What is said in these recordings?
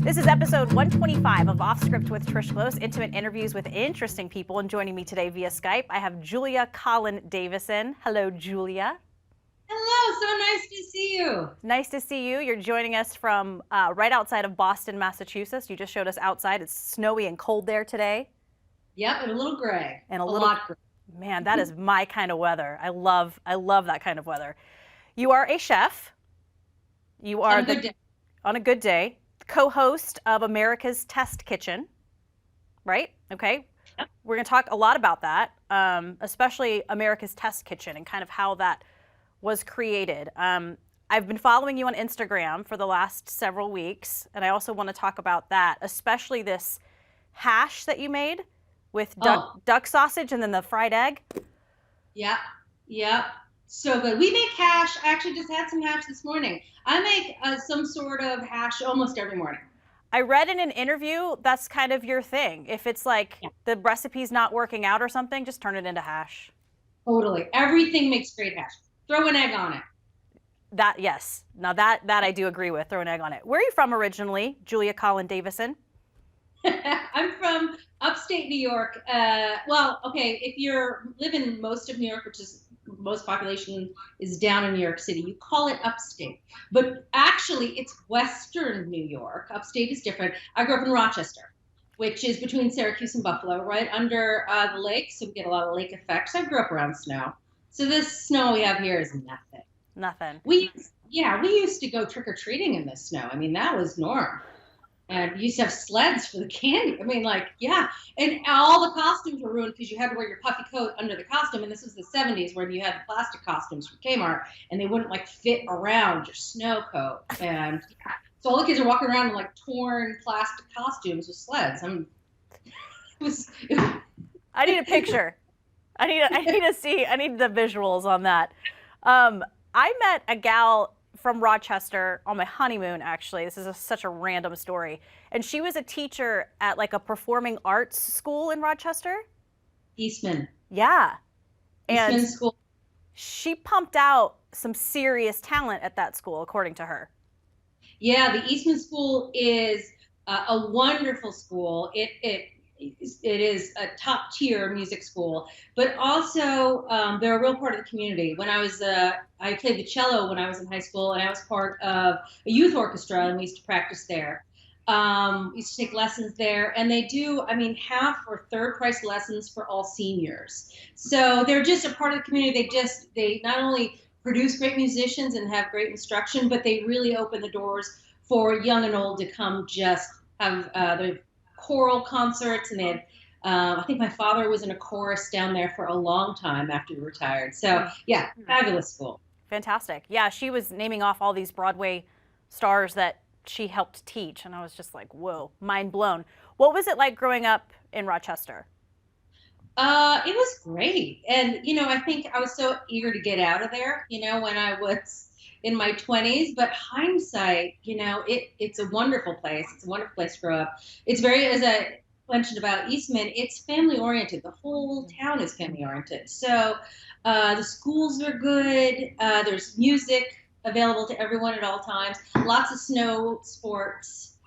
This is episode 125 of Off Script with Trish Close, intimate interviews with interesting people. And joining me today via Skype, I have Julia Collin Davison. Hello, Julia. Hello, so nice to see you. Nice to see you. You're joining us from right outside of Boston, Massachusetts. You just showed us outside. It's snowy and cold there today. Yep, and a little gray. And a lot gray. Man, that is my kind of weather. I love that kind of weather. You are a chef. You are on a good day. Co-host of America's Test Kitchen, right? Okay. Yep. We're going to talk a lot about that, especially America's Test Kitchen and kind of how that was created. I've been following you on Instagram for the last several weeks, and I also want to talk about that, especially this hash that you made with duck sausage and then the fried egg. Yep. So good. We make hash. I actually just had some hash this morning. I make some sort of hash almost every morning. I read in an interview that's kind of your thing. If it's like the recipe's not working out or something, just turn it into hash. Totally. Everything makes great hash. Throw an egg on it. Yes. Now that I do agree with. Throw an egg on it. Where are you from originally, Julia Collin Davison? I'm from upstate New York. If you're living most of New York, which is most population is down in New York City, you call it upstate. But actually, it's Western New York. Upstate is different. I grew up in Rochester, which is between Syracuse and Buffalo, right under the lake. So we get a lot of lake effects. I grew up around snow. So this snow we have here is nothing. Nothing. We used to go trick-or-treating in the snow. I mean, that was norm. And you used to have sleds for the candy. I mean, and all the costumes were ruined because you had to wear your puffy coat under the costume. And this was the 70s when you had the plastic costumes from Kmart and they wouldn't fit around your snow coat. And so all the kids are walking around in torn plastic costumes with sleds. I need a picture. I need the visuals on that. I met a gal from Rochester on my honeymoon, actually. This is such a random story. And she was a teacher at a performing arts school in Rochester. Eastman. Yeah. And Eastman School. She pumped out some serious talent at that school, according to her. Yeah, the Eastman School is a wonderful school. It is a top tier music school, but also they're a real part of the community. When I played the cello when I was in high school, and I was part of a youth orchestra, and we used to practice there. We used to take lessons there, and they do, half or third price lessons for all seniors. So they're just a part of the community. They not only produce great musicians and have great instruction, but they really open the doors for young and old to come just have their choral concerts, and they had I think my father was in a chorus down there for a long time after he retired. So yeah, fabulous school. Fantastic. Yeah, she was naming off all these Broadway stars that she helped teach, and I was just like, whoa, mind blown. What was it like growing up in Rochester? It was great. And I think I was so eager to get out of there, when I was in my 20s, but hindsight, it's a wonderful place. It's a wonderful place to grow up. It's very, as I mentioned about Eastman, it's family oriented. The whole town is family oriented. So the schools are good. There's music available to everyone at all times. Lots of snow sports,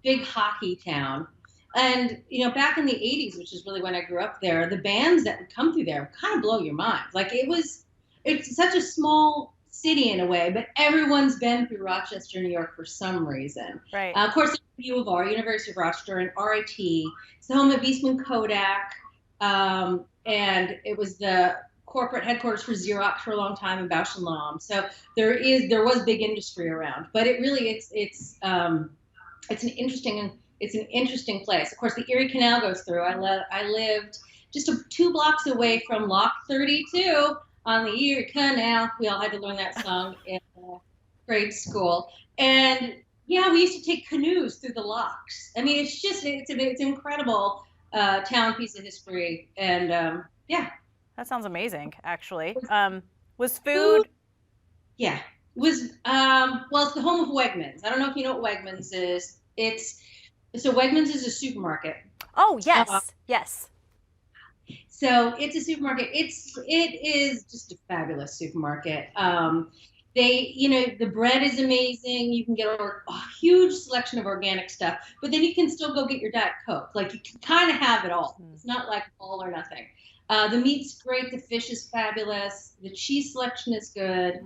big hockey town. And, back in the 80s, which is really when I grew up there, the bands that would come through there would kind of blow your mind. It's such a small city in a way, but everyone's been through Rochester, New York for some reason. Right. Of course, U of R, University of Rochester, and RIT. It's the home of Eastman Kodak, and it was the corporate headquarters for Xerox for a long time in Bausch and Lomb. So there was big industry around, but it's an interesting place. Of course, the Erie Canal goes through. I lived just 2 blocks away from Lock 32. On the Erie Canal. We all had to learn that song in grade school. And yeah, we used to take canoes through the locks. It's an incredible town piece of history. And yeah. That sounds amazing, actually. Was food? Yeah. It was, it's the home of Wegmans. I don't know if you know what Wegmans is. Wegmans is a supermarket. Oh, yes. Yes. So it's a supermarket. It is just a fabulous supermarket. The bread is amazing. You can get a huge selection of organic stuff, but then you can still go get your Diet Coke. Like, you can kind of have it all. It's not like all or nothing. The meat's great. The fish is fabulous. The cheese selection is good.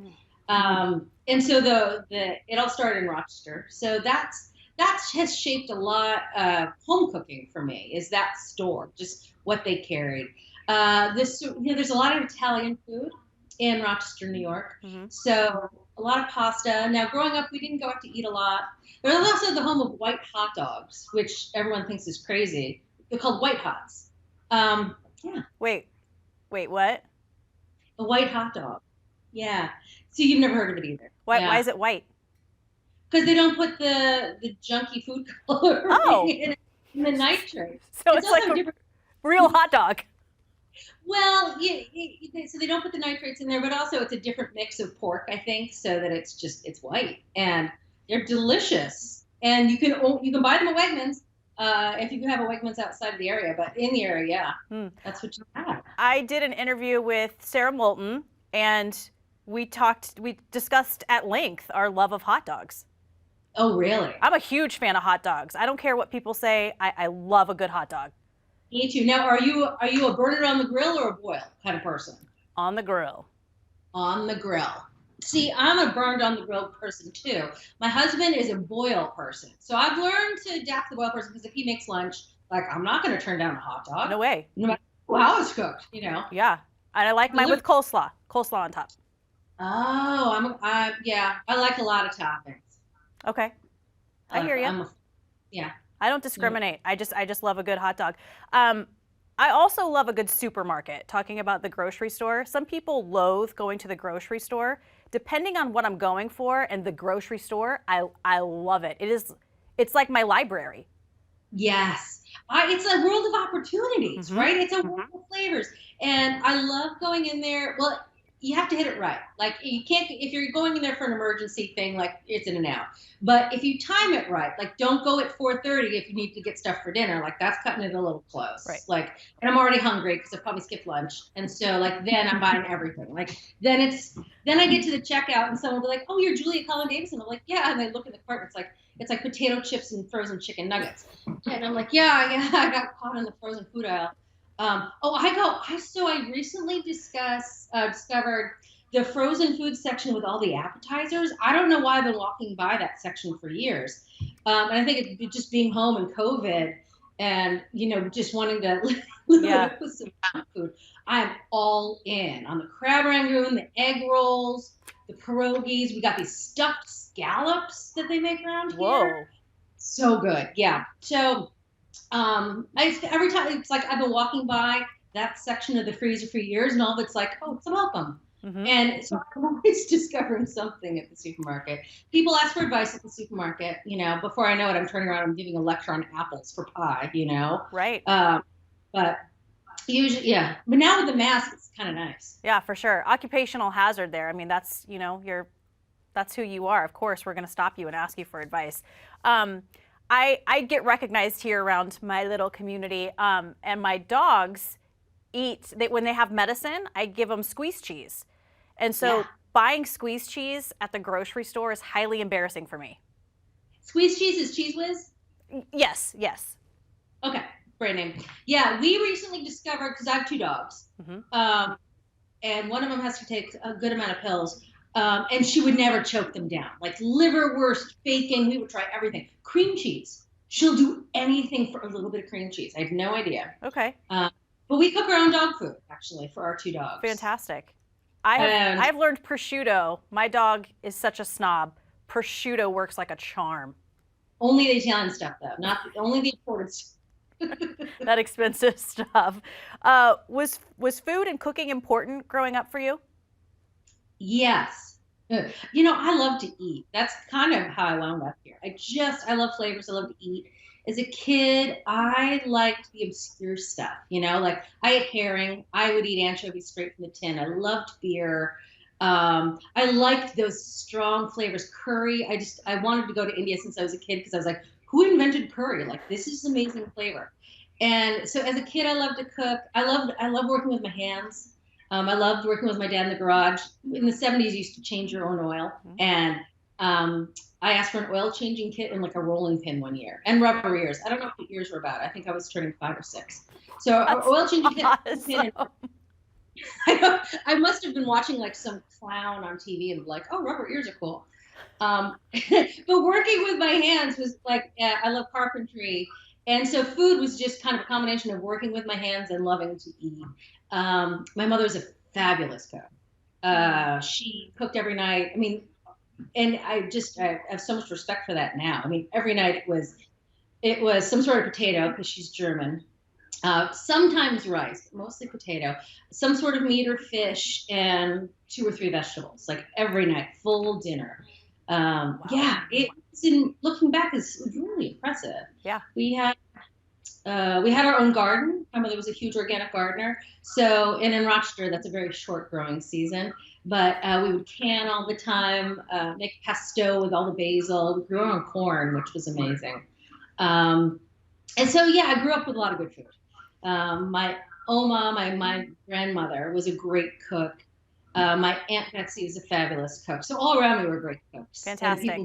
And so it all started in Rochester. So that has shaped a lot of home cooking for me, is that store, just what they carried. There's a lot of Italian food in Rochester, New York. So a lot of pasta. Now, growing up, we didn't go out to eat a lot. There's also the home of white hot dogs, which everyone thinks is crazy. They're called white hots. Yeah. Wait, what? A white hot dog. Yeah. So you've never heard of it either. Why is it white? Because they don't put the junky food coloring in the nitrate. So it's like a real hot dog. Well, so they don't put the nitrates in there, but also it's a different mix of pork, I think, so that it's white, and they're delicious. And you can buy them at Wegmans if you have a Wegmans outside of the area, but in the area, that's what you have. I did an interview with Sarah Moulton, and we discussed at length our love of hot dogs. Oh, really? I'm a huge fan of hot dogs. I don't care what people say. I love a good hot dog. Me too. Now, are you a burn it on the grill or a boil kind of person? On the grill. On the grill. See, I'm a burned on the grill person too. My husband is a boil person. So I've learned to adapt to the boil person, because if he makes lunch, like, I'm not going to turn down a hot dog. No way. No matter how it's cooked, Yeah. And I like mine with coleslaw. Coleslaw on top. Oh, I like a lot of toppings. Okay. I hear you. Yeah. I don't discriminate. I just love a good hot dog. I also love a good supermarket. Talking about the grocery store, some people loathe going to the grocery store. Depending on what I'm going for and the grocery store, I love it. It's like my library. Yes. It's a world of opportunities, right? It's a world of flavors. And I love going in there. Well, you have to hit it right. Like, you can't, if you're going in there for an emergency thing, like, it's in and out. But if you time it right, like, don't go at 4:30 if you need to get stuff for dinner. Like, that's cutting it a little close. Right. Like, and I'm already hungry because I probably skipped lunch. And so, like, then I'm buying everything. Like, then I get to the checkout and someone will be like, "Oh, you're Julia Collin Davison." I'm like, "Yeah." And they look in the cart and it's like potato chips and frozen chicken nuggets. And I'm like, yeah, I got caught in the frozen food aisle. I recently discovered the frozen food section with all the appetizers. I don't know why I've been walking by that section for years. And I think it's just being home and COVID and, just wanting to live with some food. I'm all in on the crab rangoon, the egg rolls, the pierogies. We got these stuffed scallops that they make around here. Whoa. So good. Yeah. So, every time it's like I've been walking by that section of the freezer for years, and all of it's like, oh, it's welcome. And so I'm always discovering something at the supermarket. People ask for advice at the supermarket, before I know it, I'm turning around and giving a lecture on apples for pie, Right. But usually, yeah. But now with the mask, it's kind of nice. Yeah, for sure. Occupational hazard there. I mean, that's, that's who you are. Of course, we're going to stop you and ask you for advice. I get recognized here around my little community, and my dogs when they have medicine, I give them squeeze cheese. And so buying squeeze cheese at the grocery store is highly embarrassing for me. Squeeze cheese is Cheese Whiz? Yes. Okay, brand name. Yeah, we recently discovered, because I have 2 dogs, and one of them has to take a good amount of pills. And she would never choke them down. Like liverwurst, bacon, we would try everything. Cream cheese. She'll do anything for a little bit of cream cheese. I have no idea. Okay. But we cook our own dog food, actually, for our 2 dogs. Fantastic. I've learned prosciutto. My dog is such a snob. Prosciutto works like a charm. Only the Italian stuff, though. Only the imported stuff. That expensive stuff. Was food and cooking important growing up for you? Yes. I love to eat. That's kind of how I wound up here. I love flavors. I love to eat. As a kid, I liked the obscure stuff, like I ate herring. I would eat anchovies straight from the tin. I loved beer. I liked those strong flavors. Curry. I wanted to go to India since I was a kid, because I was like, who invented curry? Like, this is amazing flavor. And so as a kid, I loved to cook. I love working with my hands. I loved working with my dad in the garage. In the 70s, you used to change your own oil. And I asked for an oil changing kit and like a rolling pin one year and rubber ears. I don't know what years were about. I think I was turning 5 or 6. So That's oil changing kit, awesome. I must have been watching like some clown on TV and like, oh, rubber ears are cool. But working with my hands was like, I love carpentry. And so food was just kind of a combination of working with my hands and loving to eat. My mother's a fabulous cook. She cooked every night. I mean, and I have so much respect for that now. I mean, every night it was some sort of potato because she's German. Sometimes rice, mostly potato, some sort of meat or fish, and 2 or 3 vegetables, like every night, full dinner. Wow. Yeah, looking back, is really impressive. Yeah. We had our own garden. My mother was a huge organic gardener. So, and in Rochester, that's a very short growing season. But we would can all the time, make pesto with all the basil. We grew our own corn, which was amazing. And so, yeah, I grew up with a lot of good food. My Oma, my grandmother, was a great cook. My Aunt Betsy is a fabulous cook. So all around me were great cooks. Fantastic.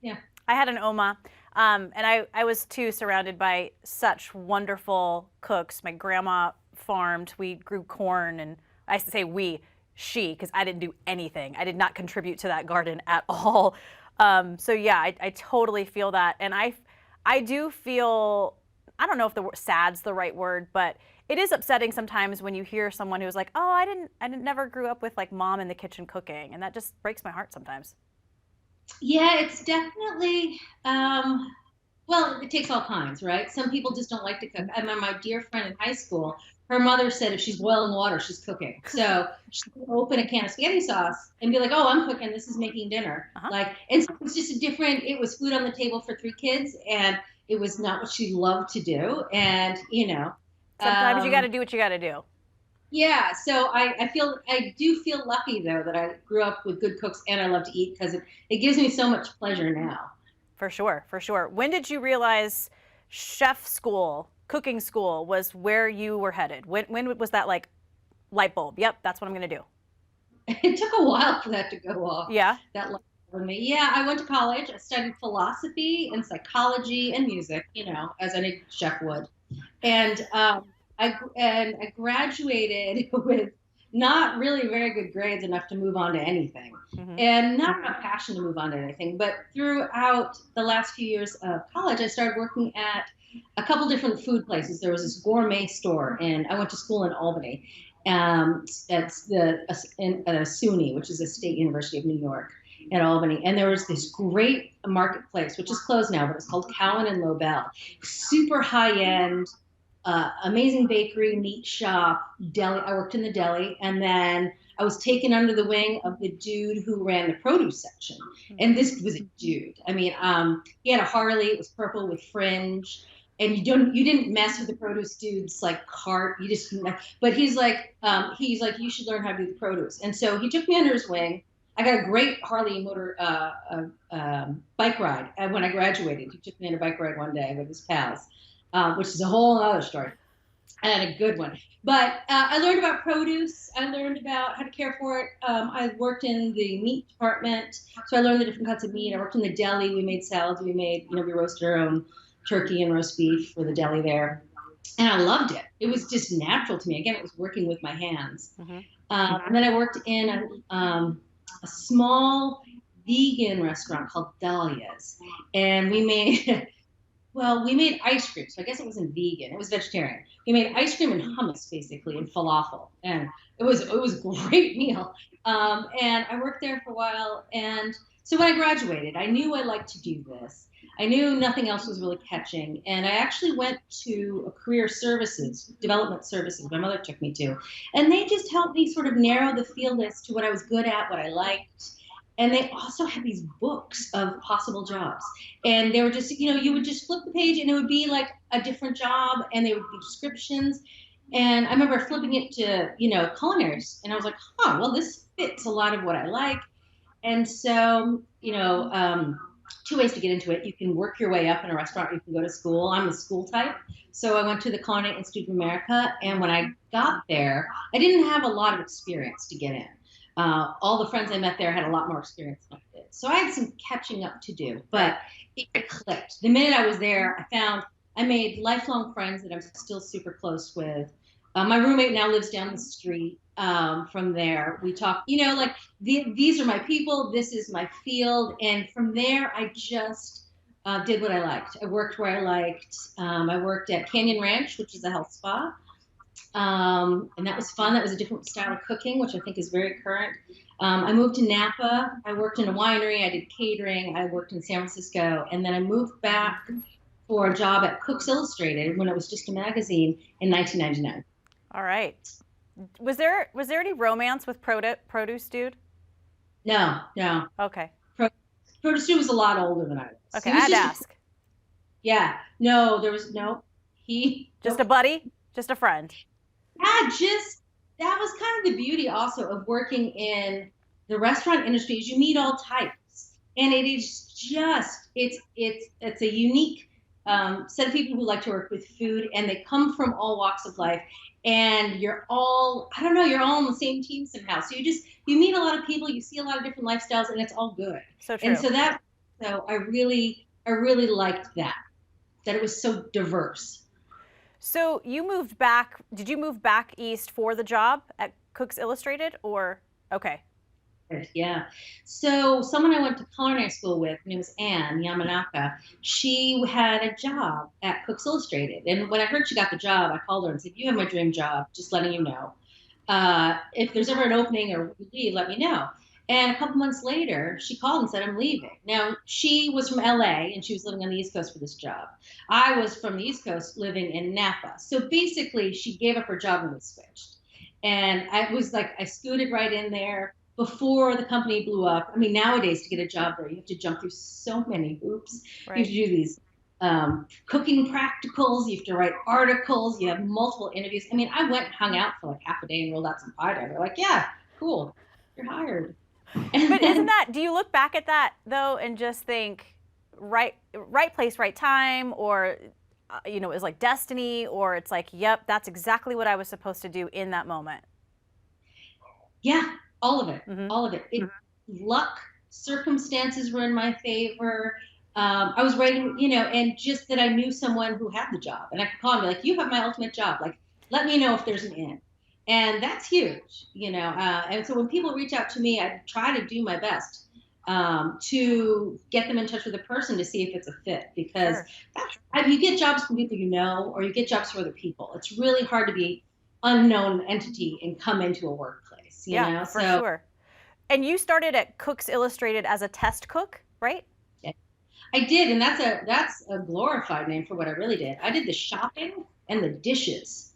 Yeah. I had an Oma, and I was too surrounded by such wonderful cooks. My grandma farmed. We grew corn, and I say she, because I didn't do anything. I did not contribute to that garden at all. So yeah, I totally feel that, and I do feel, I don't know if sad's the right word, but it is upsetting sometimes when you hear someone who's like, oh, I never grew up with like mom in the kitchen cooking, and that just breaks my heart sometimes. Yeah, it's definitely, well, it takes all kinds, right? Some people just don't like to cook. I remember my dear friend in high school, her mother said if she's boiling water, she's cooking. So she would open a can of spaghetti sauce and be like, oh, I'm cooking, this is making dinner. Like, and so it's just it was food on the table for 3 kids, and it was not what she loved to do. And, sometimes you got to do what you got to do. Yeah, so I do feel lucky though that I grew up with good cooks and I love to eat because it gives me so much pleasure now. For sure, for sure. When did you realize chef school, cooking school was where you were headed? When was that like light bulb? Yep, that's what I'm going to do. It took a while for that to go off. Yeah. That light bulb for me. Yeah, I went to college. I studied philosophy and psychology and music, as any chef would. And I graduated with not really very good grades enough to move on to anything, and not enough passion to move on to anything. But throughout the last few years of college, I started working at a couple different food places. There was this gourmet store, and I went to school in Albany. That's in SUNY, which is a State University of New York at Albany. And there was this great marketplace, which is closed now, but it's called Cowan and Lobel. Super high end. Amazing bakery, meat shop, deli. I worked in the deli, and then I was taken under the wing of the dude who ran the produce section. And this was a dude. I mean, he had a Harley. It was purple with fringe, and you didn't mess with the produce dude's like cart. You just, but he's like, you should learn how to do the produce. And so he took me under his wing. I got a great Harley motor bike ride when I graduated. He took me on a bike ride one day with his pals. Which is a whole other story, and a good one. But I learned about produce. I learned about how to care for it. I worked in the meat department, so I learned the different cuts of meat. I worked in the deli. We made salads. We roasted our own turkey and roast beef for the deli there, and I loved it. It was just natural to me. Again, it was working with my hands. And then I worked in a small vegan restaurant called Dahlia's, and we made. Well, we made ice cream, so I guess it wasn't vegan. It was vegetarian. We made ice cream and hummus, basically, and falafel, and it was a great meal. And I worked there for a while, and so when I graduated, I knew I liked to do this. I knew nothing else was really catching, and I actually went to a career development services. My mother took me to, and they just helped me sort of narrow the field as to what I was good at, what I liked. And they also had these books of possible jobs. And they were just, you would just flip the page and it would be like a different job, and they would be descriptions. And I remember flipping it to, culinaries. And I was like, well, this fits a lot of what I like. And so, two ways to get into it. You can work your way up in a restaurant, or you can go to school. I'm a school type. So I went to the Culinary Institute of America. And when I got there, I didn't have a lot of experience to get in. All the friends I met there had a lot more experience than I did. So I had some catching up to do, but it clicked. The minute I was there, I made lifelong friends that I'm still super close with. My roommate now lives down the street from there. We talk, like these are my people. This is my field. And from there, I just did what I liked. I worked where I liked. I worked at Canyon Ranch, which is a health spa. And that was fun. That was a different style of cooking, which I think is very current. I moved to Napa. I worked in a winery. I did catering. I worked in San Francisco. And then I moved back for a job at Cooks Illustrated when it was just a magazine in 1999. All right. Was there any romance with Produce Dude? No. Okay. Produce Dude was a lot older than I was. Okay, I had to ask. Yeah. No, there was no. Just a buddy? Just a friend? Yeah, that was kind of the beauty also of working in the restaurant industry is you meet all types. And it is just, it's a unique set of people who like to work with food, and they come from all walks of life. And you're all on the same team somehow. So you meet a lot of people, you see a lot of different lifestyles, and it's all good. So true. And so I really liked that it was so diverse. So you moved back, did you move back east for the job at Cooks Illustrated, or, okay. Yeah. So someone I went to culinary school with, her name was Anne Yamanaka. She had a job at Cooks Illustrated. And when I heard she got the job, I called her and said, you have my dream job, just letting you know. If there's ever an opening or you leave, let me know. And a couple months later, she called and said, I'm leaving. Now, she was from LA and she was living on the East Coast for this job. I was from the East Coast living in Napa. So basically, she gave up her job and we switched. And I was like, I scooted right in there before the company blew up. I mean, nowadays to get a job there, you have to jump through so many hoops. Right. You have to do these cooking practicals. You have to write articles. You have multiple interviews. I mean, I went and hung out for like half a day and rolled out some pie dough. They're like, yeah, cool, you're hired. But isn't that, do you look back at that though and just think right place, right time, or it was like destiny, or it's like, yep, that's exactly what I was supposed to do in that moment? Yeah, all of it, all of it. Luck, circumstances were in my favor. I was writing, and just that I knew someone who had the job, and I could call and be like, you have my ultimate job. Like, let me know if there's an in. And that's huge, and so when people reach out to me, I try to do my best to get them in touch with a person to see if it's a fit, because you get jobs from people or you get jobs from other people. It's really hard to be unknown entity and come into a workplace, you know? For sure. And you started at Cooks Illustrated as a test cook, right? Yeah, I did, and that's a glorified name for what I really did. I did the shopping and the dishes.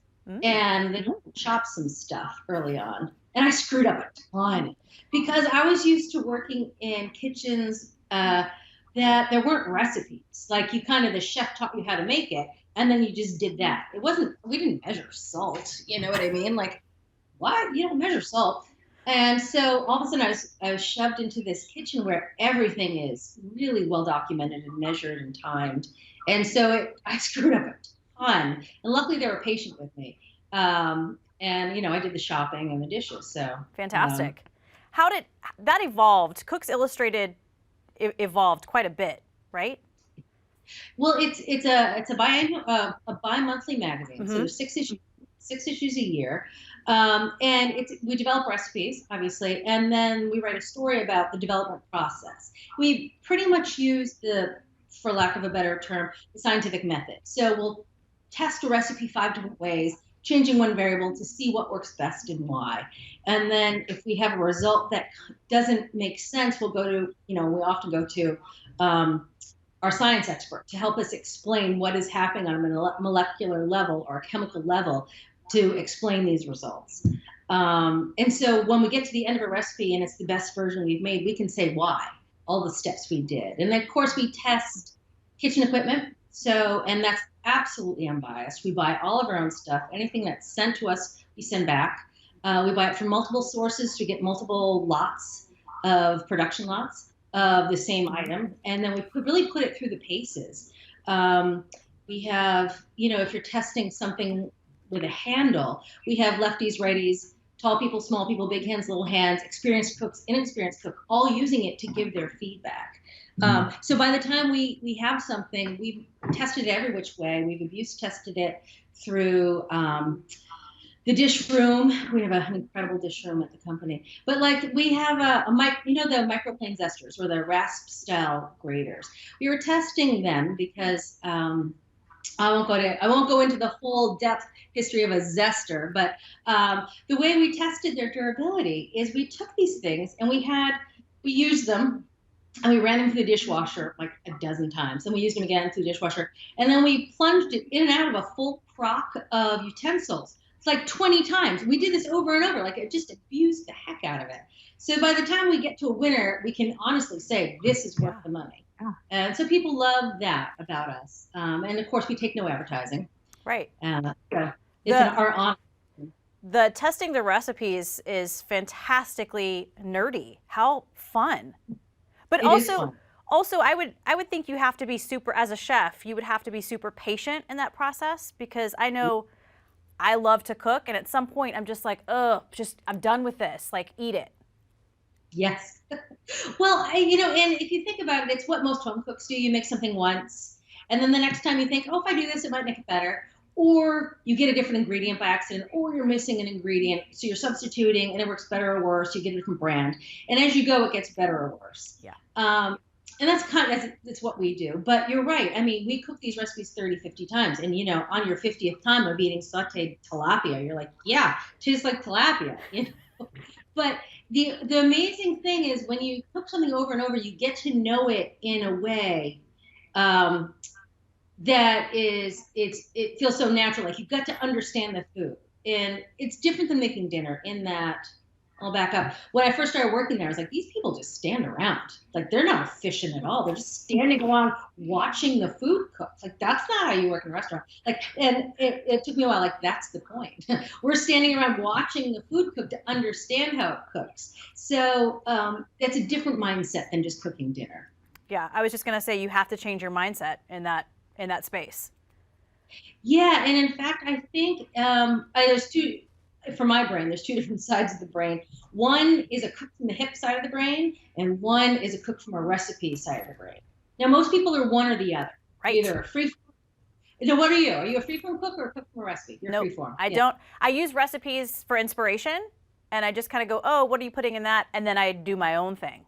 And they chopped some stuff early on. And I screwed up a ton because I was used to working in kitchens that there weren't recipes. Like the chef taught you how to make it, and then you just did that. We didn't measure salt, you know what I mean? Like, what? You don't measure salt. And so all of a sudden I was shoved into this kitchen where everything is really well documented and measured and timed. And so I screwed up a ton. And luckily they were patient with me. And I did the shopping and the dishes. So fantastic. How did that evolved? Cooks Illustrated evolved quite a bit, right? Well, it's a bi-monthly magazine. So there's six issues a year. And we develop recipes, obviously, and then we write a story about the development process. We pretty much use for lack of a better term, the scientific method. So we'll test a recipe 5 different ways, changing one variable to see what works best and why. And then if we have a result that doesn't make sense, we'll go to, we often go to our science expert to help us explain what is happening on a molecular level or a chemical level to explain these results. And so when we get to the end of a recipe and it's the best version we've made, we can say why, all the steps we did. And then of course we test kitchen equipment. And that's absolutely unbiased. We buy all of our own stuff. Anything that's sent to us, we send back. We buy it from multiple sources to get multiple lots of production lots. of the same item, and then we really put it through the paces. We have, if you're testing something with a handle, we have lefties, righties, tall people, small people, big hands, little hands, experienced cooks, inexperienced cook, all using it to give their feedback. So by the time we have something, we've tested it every which way. We've abuse tested it through the dish room. We have an incredible dish room at the company. But like we have the microplane zesters or the rasp style graters. We were testing them because I won't go into the whole depth history of a zester, but the way we tested their durability is we took these things and we used them and we ran them through the dishwasher like a dozen times. And we used them again through the dishwasher. And then we plunged it in and out of a full crock of utensils. It's like 20 times. We did this over and over, like it just abused the heck out of it. So by the time we get to a winner, we can honestly say this is worth the money. And so people love that about us. And of course, we take no advertising. Right. So it's our honor. The testing the recipes is fantastically nerdy. How fun. But also I would think you have to be as a chef, you would have to be super patient in that process, because I know I love to cook, and at some point I'm just like, I'm done with this. Like, eat it. Yes. Well, and if you think about it, it's what most home cooks do. You make something once, and then the next time you think, if I do this, it might make it better. Or you get a different ingredient by accident, or you're missing an ingredient. So you're substituting and it works better or worse. You get a different brand. And as you go, it gets better or worse. Yeah. And that's what we do. But you're right. I mean, we cook these recipes 30, 50 times. And, on your 50th time of eating sauteed tilapia, you're like, yeah, tastes like tilapia. But the amazing thing is when you cook something over and over, you get to know it in a way that it feels so natural. Like you've got to understand the food. And it's different than making dinner in that, I'll back up. When I first started working there, I was like, these people just stand around. Like they're not efficient at all. They're just standing around watching the food cook. Like that's not how you work in a restaurant. Like, and it took me a while. Like that's the point. We're standing around watching the food cook to understand how it cooks. So it's a different mindset than just cooking dinner. Yeah, I was just gonna say you have to change your mindset in that space. Yeah, and in fact, I think there's two. For my brain, there's two different sides of the brain. One is a cook from the hip side of the brain, and one is a cook from a recipe side of the brain. Now, most people are one or the other. Right. Either a free. So what are you? Are you a freeform cook or a cook from a recipe? You're nope, freeform. I don't. I use recipes for inspiration, and I just kind of go, oh, what are you putting in that? And then I do my own thing.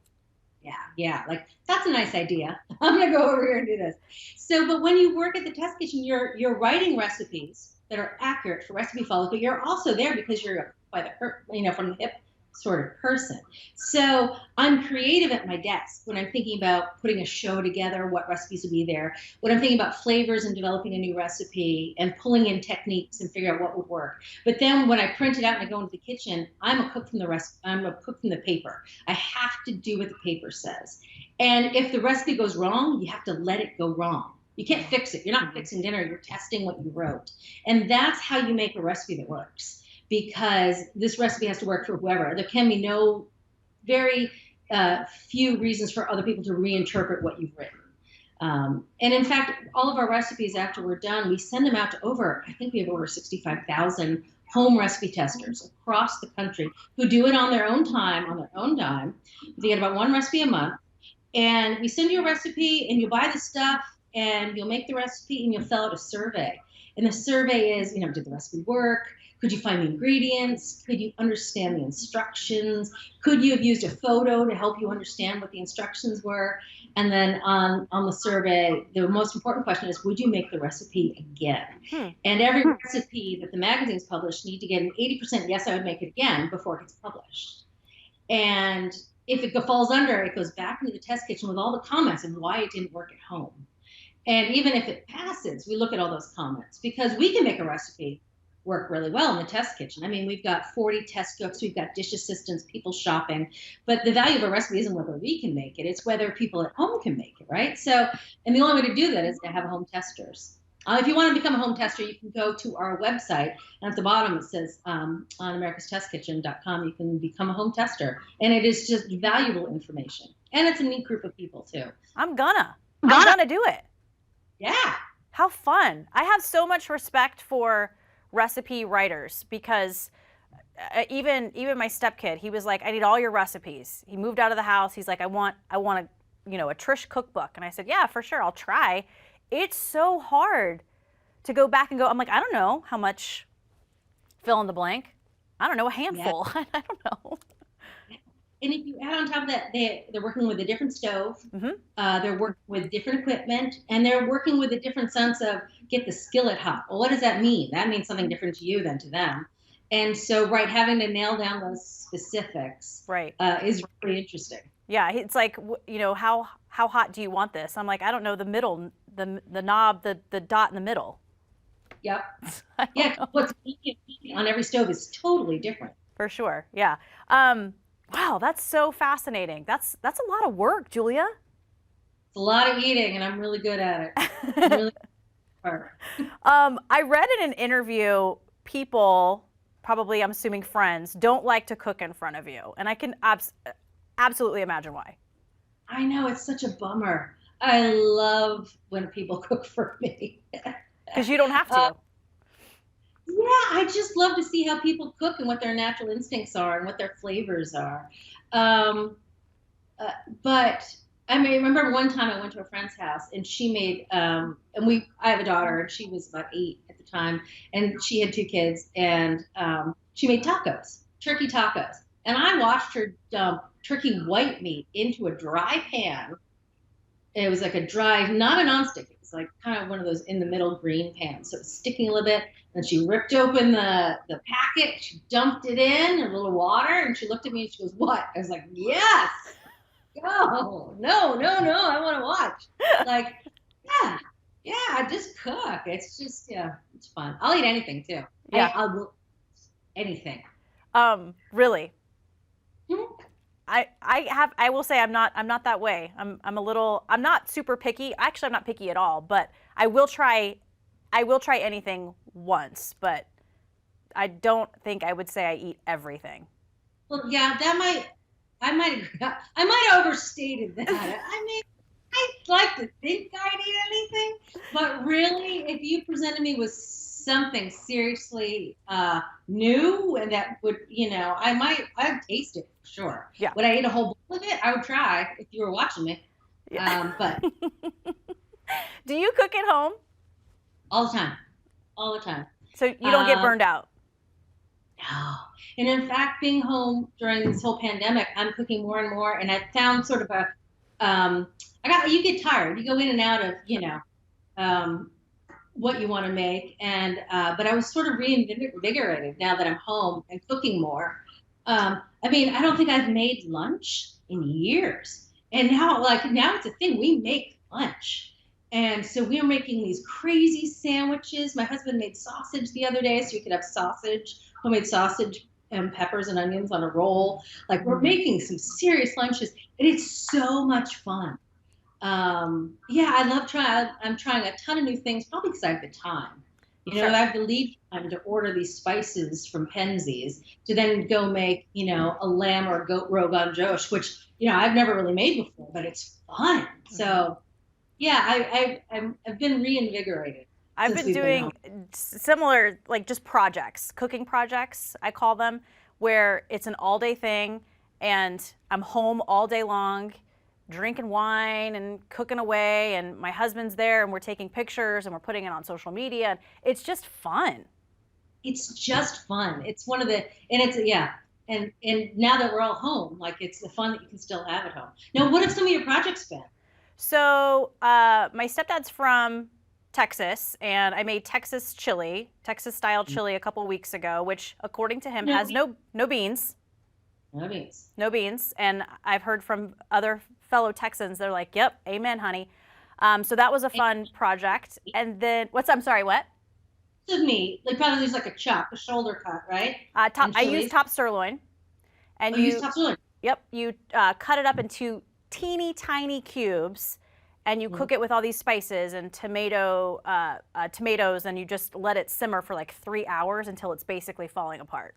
Yeah. Like that's a nice idea. I'm gonna go over here and do this. So, but when you work at the test kitchen, you're writing recipes that are accurate for recipe follows, but you're also there because you're from the hip sort of person. So I'm creative at my desk when I'm thinking about putting a show together, what recipes would be there, when I'm thinking about flavors and developing a new recipe and pulling in techniques and figure out what would work. But then when I print it out and I go into the kitchen, I'm a cook from the paper. I have to do what the paper says. And if the recipe goes wrong, you have to let it go wrong. You can't fix it. You're not fixing dinner. You're testing what you wrote. And that's how you make a recipe that works, because this recipe has to work for whoever. There can be no very few reasons for other people to reinterpret what you've written. And in fact, all of our recipes after we're done, we send them out to I think we have over 65,000 home recipe testers across the country who do it on their own time, on their own dime. They get about one recipe a month. And we send you a recipe and you buy the stuff, and you'll make the recipe and you'll fill out a survey. And the survey is, did the recipe work? Could you find the ingredients? Could you understand the instructions? Could you have used a photo to help you understand what the instructions were? And then on the survey, the most important question is, would you make the recipe again? And every recipe that the magazines publish need to get an 80% yes, I would make it again before it gets published. And if it falls under, it goes back into the test kitchen with all the comments of why it didn't work at home. And even if it passes, we look at all those comments, because we can make a recipe work really well in the test kitchen. I mean, we've got 40 test cooks, we've got dish assistants, people shopping, but the value of a recipe isn't whether we can make it, it's whether people at home can make it, right? So, and the only way to do that is to have home testers. If you want to become a home tester, you can go to our website, and at the bottom it says on americastestkitchen.com, you can become a home tester, and it is just valuable information, and it's a neat group of people too. I'm gonna do it. Yeah. How fun. I have so much respect for recipe writers because even my stepkid, he was like, I need all your recipes. He moved out of the house. He's like, I want a Trish cookbook. And I said, yeah, for sure, I'll try. It's so hard to go back and go, I'm like, I don't know how much, fill in the blank. I don't know, a handful. Yeah. I don't know. And if you add on top of that, they're working with a different stove, they're working with different equipment, and they're working with a different sense of get the skillet hot. Well, what does that mean? That means something different to you than to them. And so, having to nail down those specifics is really interesting. Yeah, it's like, how hot do you want this? I'm like, I don't know, the middle, the knob, the dot in the middle. Yep. Yeah, what's on every stove is totally different. For sure, yeah. Wow, that's so fascinating. That's a lot of work, Julia. It's a lot of eating, and I'm really good at it. I read in an interview, people, probably I'm assuming friends, don't like to cook in front of you, and I can absolutely imagine why. I know, it's such a bummer. I love when people cook for me. Because you don't have to. Yeah, I just love to see how people cook and what their natural instincts are and what their flavors are. But I remember one time I went to a friend's house and she made, I have a daughter and she was about 8 at the time, and she had 2 kids, and she made turkey tacos. And I watched her dump turkey white meat into a dry pan. It was like a dry, not a nonstick. It was like kind of one of those in the middle green pans. So it was sticking a little bit. And she ripped open the packet. She dumped it in a little water, and she looked at me and she goes, "What?" I was like, "Yes, go, no, I want to watch." Like, yeah, just cook. It's just, it's fun. I'll eat anything too. Yeah, I will anything. Really. Mm-hmm. I will say I'm not that way. I'm not super picky. Actually, I'm not picky at all, but I will try anything once, but I don't think I would say I eat everything. Well, yeah, I might have overstated that. I like to think I'd eat anything, but really, if you presented me with something seriously new and that would, I'd taste it for sure. Yeah. Would I eat a whole bowl of it? I would try if you were watching me. Yeah. But do you cook at home? All the time. So you don't get burned out? No. And in fact, being home during this whole pandemic, I'm cooking more and more, and I found sort of you get tired. You go in and out of, what you want to make, and but I was sort of reinvigorated now that I'm home and cooking more. I don't think I've made lunch in years, and now it's a thing. We make lunch. And so we were making these crazy sandwiches. My husband made sausage the other day, so you could have homemade sausage and peppers and onions on a roll. Like, we're making some serious lunches, and it's so much fun. I love trying. I'm trying a ton of new things, probably because I have the time. Sure. I have the lead time to order these spices from Penzeys to then go make, a lamb or goat rogan josh, which, I've never really made before, but it's fun. Mm-hmm. So, yeah, I've been reinvigorated. I've been doing similar, like just projects, cooking projects, I call them, where it's an all-day thing, and I'm home all day long, drinking wine and cooking away, and my husband's there, and we're taking pictures, and we're putting it on social media, and it's just fun. It's just fun. It's one of the, and it's, and now that we're all home, like, it's the fun that you can still have at home. Now, what have some of your projects been? So my stepdad's from Texas, and I made Texas style chili a couple weeks ago, which according to him has no beans. No beans. And I've heard from other fellow Texans, they're like, yep, amen, honey. So that was a fun project. And then, what? Of meat, like probably there's like a shoulder cut, right? I use top sirloin. And you use top sirloin? Yep, you cut it up into teeny tiny cubes, and you cook it with all these spices and tomatoes, and you just let it simmer for like 3 hours until it's basically falling apart.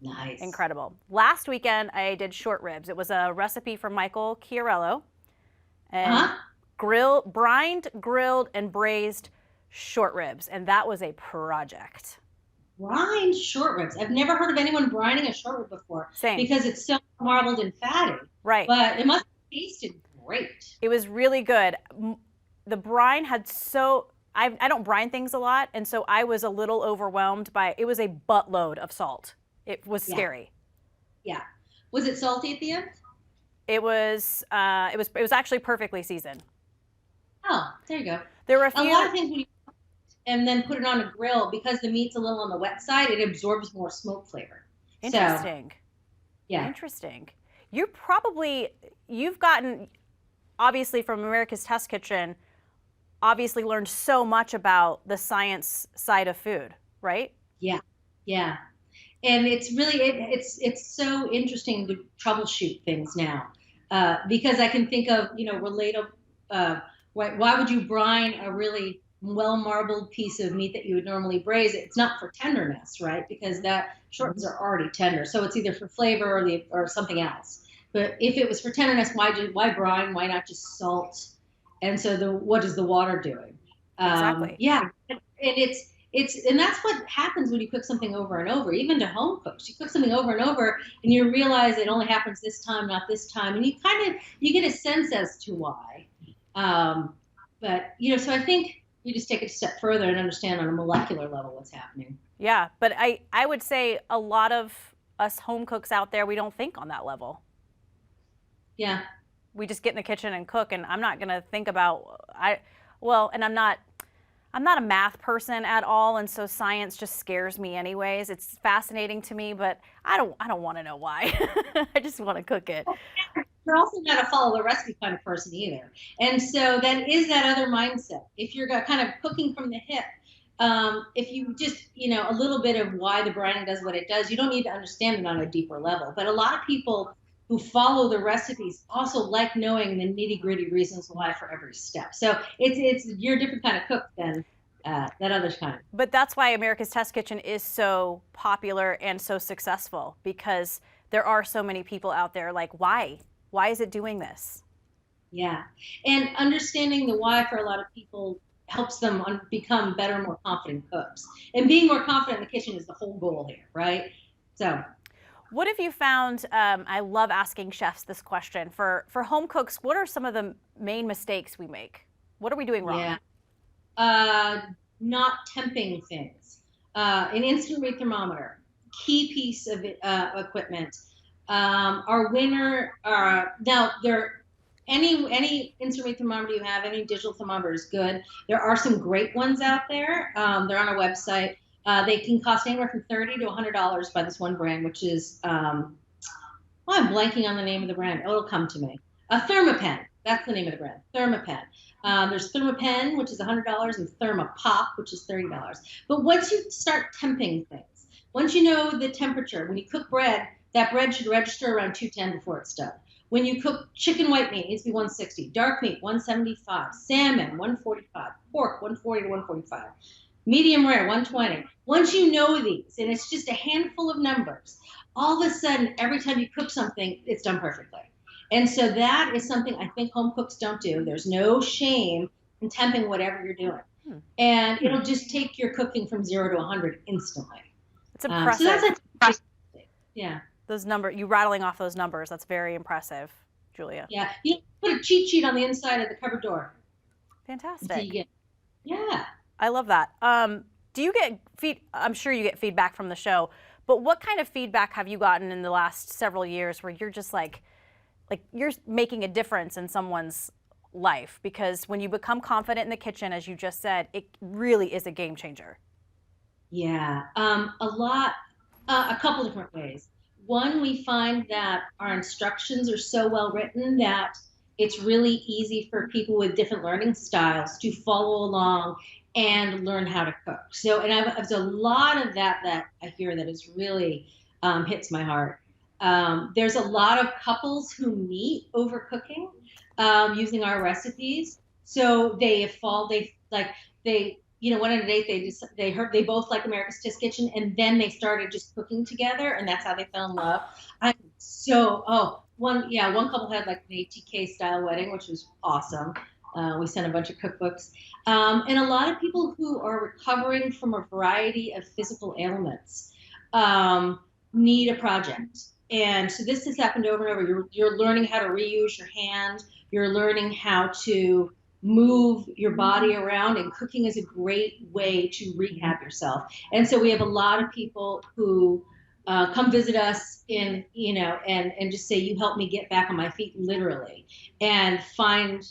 Nice. Incredible. Last weekend, I did short ribs. It was a recipe from Michael Chiarello. And brined, grilled, and braised short ribs. And that was a project. Brined short ribs. I've never heard of anyone brining a short rib before. Same. Because it's so marbled and fatty. Right. But it must have tasted great. It was really good. The brine had I don't brine things a lot, and so I was a little overwhelmed by it was a buttload of salt. It was scary. Yeah. Was it salty at the end? It was actually perfectly seasoned. Oh, there you go. There were a lot of things when you and then put it on a grill, because the meat's a little on the wet side, it absorbs more smoke flavor. Interesting. So, yeah. Interesting. You've gotten, obviously from America's Test Kitchen, obviously learned so much about the science side of food, right? Yeah. Yeah. And it's really, it's so interesting to troubleshoot things now, because I can think of, relatable, why would you brine a really well-marbled piece of meat that you would normally braise? It's not for tenderness, right? Because that short ribs are already tender. So it's either for flavor or something else. But if it was for tenderness, why brine? Why not just salt? And so what is the water doing? Exactly. Yeah. And and that's what happens when you cook something over and over, even to home cooks. You cook something over and over and you realize it only happens this time, not this time. And you get a sense as to why. But, so I think you just take it a step further and understand on a molecular level what's happening. Yeah. But I would say a lot of us home cooks out there, we don't think on that level. Yeah. We just get in the kitchen and cook, and I'm not going to think about, and I'm not a math person at all, and so science just scares me anyways. It's fascinating to me, but I don't want to know why. I just want to cook it. You're also not a follow the recipe kind of person either. And so that is that other mindset. If you're kind of cooking from the hip, if you just, a little bit of why the brining does what it does, you don't need to understand it on a deeper level. But a lot of people who follow the recipes also like knowing the nitty gritty reasons why for every step. So you're a different kind of cook than that other kind. But that's why America's Test Kitchen is so popular and so successful, because there are so many people out there like, why is it doing this? Yeah. And understanding the why for a lot of people helps them become better, more confident cooks. And being more confident in the kitchen is the whole goal here, right? So what have you found? I love asking chefs this question. For home cooks, what are some of the main mistakes we make? What are we doing wrong? Yeah. Not temping things. An instant read thermometer, key piece of equipment. Our winner, now any instant read thermometer you have, any digital thermometer is good. There are some great ones out there. They're on our website. They can cost anywhere from $30 to $100 by this one brand, which is, I'm blanking on the name of the brand. It'll come to me. Thermapen. That's the name of the brand. Thermapen. There's Thermapen, which is $100, and Thermopop, which is $30. But once you start temping things, once you know the temperature, when you cook bread, that bread should register around 210 before it's done. When you cook chicken white meat, it needs to be 160. Dark meat, 175. Salmon, 145. Pork, 140 to 145. Medium rare, 120. Once you know these, and it's just a handful of numbers, all of a sudden, every time you cook something, it's done perfectly. And so that is something I think home cooks don't do. There's no shame in temping whatever you're doing. And it'll just take your cooking from 0 to 100 instantly. It's impressive. So that's impressive. Yeah. Those you rattling off those numbers, that's very impressive, Julia. Yeah. You put a cheat sheet on the inside of the cupboard door. Fantastic. Yeah. I love that. Do you get I'm sure you get feedback from the show, but what kind of feedback have you gotten in the last several years where you're just like you're making a difference in someone's life? Because when you become confident in the kitchen, as you just said, it really is a game changer. Yeah. A couple different ways. One, we find that our instructions are so well written that it's really easy for people with different learning styles to follow along and learn how to cook. So, and there's a lot of that I hear that is really hits my heart. There's a lot of couples who meet over cooking. using our recipes. So went on a date. They both like America's Test Kitchen, and then they started just cooking together, and that's how they fell in love. One couple had like an ATK style wedding, which was awesome. We sent a bunch of cookbooks, and a lot of people who are recovering from a variety of physical ailments need a project. And so this has happened over and over. You're learning how to reuse your hand. You're learning how to move your body around, and cooking is a great way to rehab yourself. And so we have a lot of people who come visit us and just say, you helped me get back on my feet, literally, and find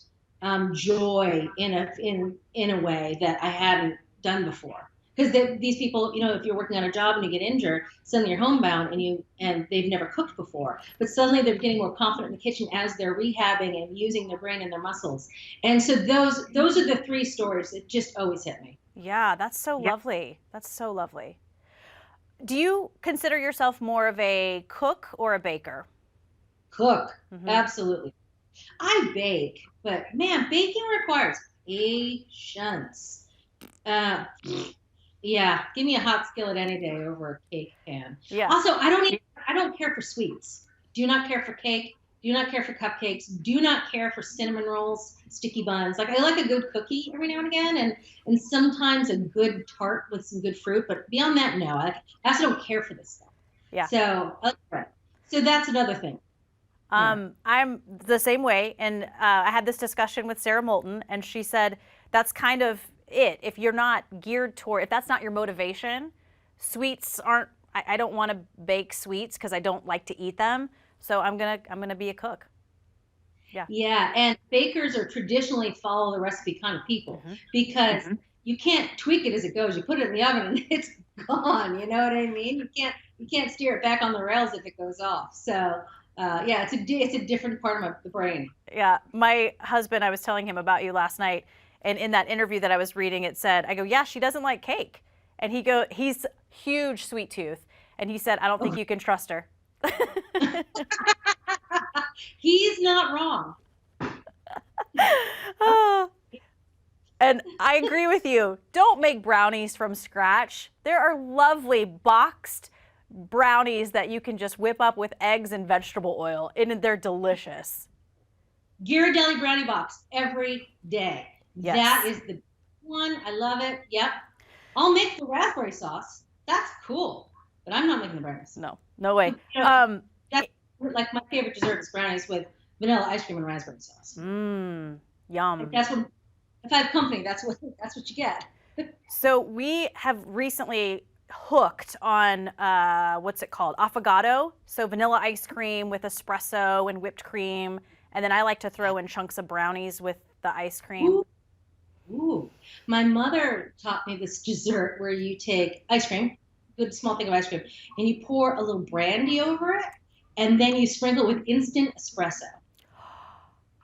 joy in a way that I hadn't done before. Because these people, if you're working on a job and you get injured, suddenly you're homebound and they've never cooked before. But suddenly they're getting more confident in the kitchen as they're rehabbing and using their brain and their muscles. And so those are the three stories that just always hit me. Yeah, that's so lovely. That's so lovely. Do you consider yourself more of a cook or a baker? Cook, absolutely. I bake, but man, baking requires patience. Yeah, give me a hot skillet any day over a cake pan. Yeah. Also, I don't care for sweets. Do not care for cake. Do not care for cupcakes. Do not care for cinnamon rolls, sticky buns. Like, I like a good cookie every now and again, and sometimes a good tart with some good fruit. But beyond that, no. I also don't care for this stuff. Yeah. So that's another thing. I'm the same way, and I had this discussion with Sarah Moulton, and she said that's kind of it. If you're not geared toward, if that's not your motivation, sweets aren't. I don't want to bake sweets because I don't like to eat them. So I'm gonna be a cook. Yeah. Yeah, and bakers are traditionally follow the recipe kind of people because you can't tweak it as it goes. You put it in the oven and it's gone. You know what I mean? You can't steer it back on the rails if it goes off. So it's a different part of the brain. Yeah, my husband, I was telling him about you last night, and in that interview that I was reading, it said, I go, yeah, she doesn't like cake, and he's huge sweet tooth, and he said, I don't think you can trust her. He's not wrong. And I agree with you. Don't make brownies from scratch. There are lovely boxed brownies that you can just whip up with eggs and vegetable oil, and they're delicious. Ghirardelli brownie box every day. Yes. That is the one. I love it. Yep. I'll make the raspberry sauce. That's cool. But I'm not making the brownies. No way. That's like my favorite dessert is brownies with vanilla ice cream and raspberry sauce. Yum. Like that's what, if I have company, that's what you get. So we have recently hooked on what's it called? Avogado. So vanilla ice cream with espresso and whipped cream, and then I like to throw in chunks of brownies with the ice cream. Ooh. My mother taught me this dessert where you take ice cream, good small thing of ice cream, and you pour a little brandy over it, and then you sprinkle with instant espresso.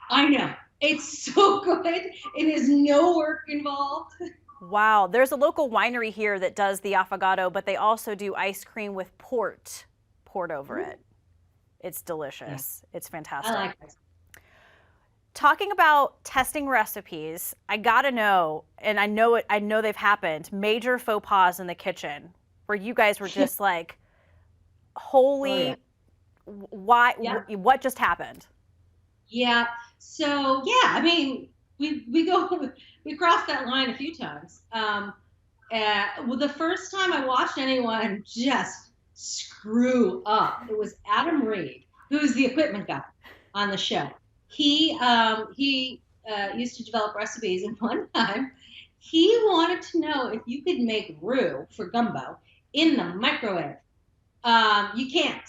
I know. It's so good. It is no work involved. Wow. There's a local winery here that does the Avogado, but they also do ice cream with port poured over it. It's delicious. Yeah. It's fantastic. I like it. Talking about testing recipes, I gotta know, and I know they've happened, major faux pas in the kitchen where you guys were just like, holy, why, what just happened? Yeah. So I mean, we crossed that line a few times. Well, the first time I watched anyone just screw up, it was Adam Reed, who's the equipment guy on the show. He used to develop recipes, and one time he wanted to know if you could make roux for gumbo in the microwave. You can't.